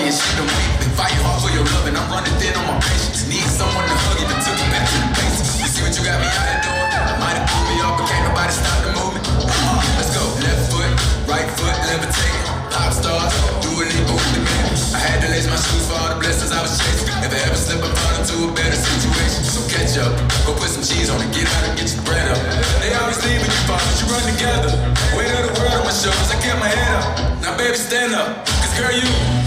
me and shit don't weak. Been fighting hard for your love and I'm running thin on my patience. Need someone to hug, even took it back to the basics. You see what you got me out here doing? Might have threw me off, but can't nobody stop the movement. Let's go. Left foot, right foot, levitating. Pop stars, do a leap with the man. I had to lace my shoes for all the blessings I was chasing. If I ever slip, I fall into a better situation. So catch up, go put some cheese on it, get out and get your bread up. They always leave when you fall, but you run together. Weight of the world on my shoulders, I kept my head up. Now baby, stand up, cause girl, you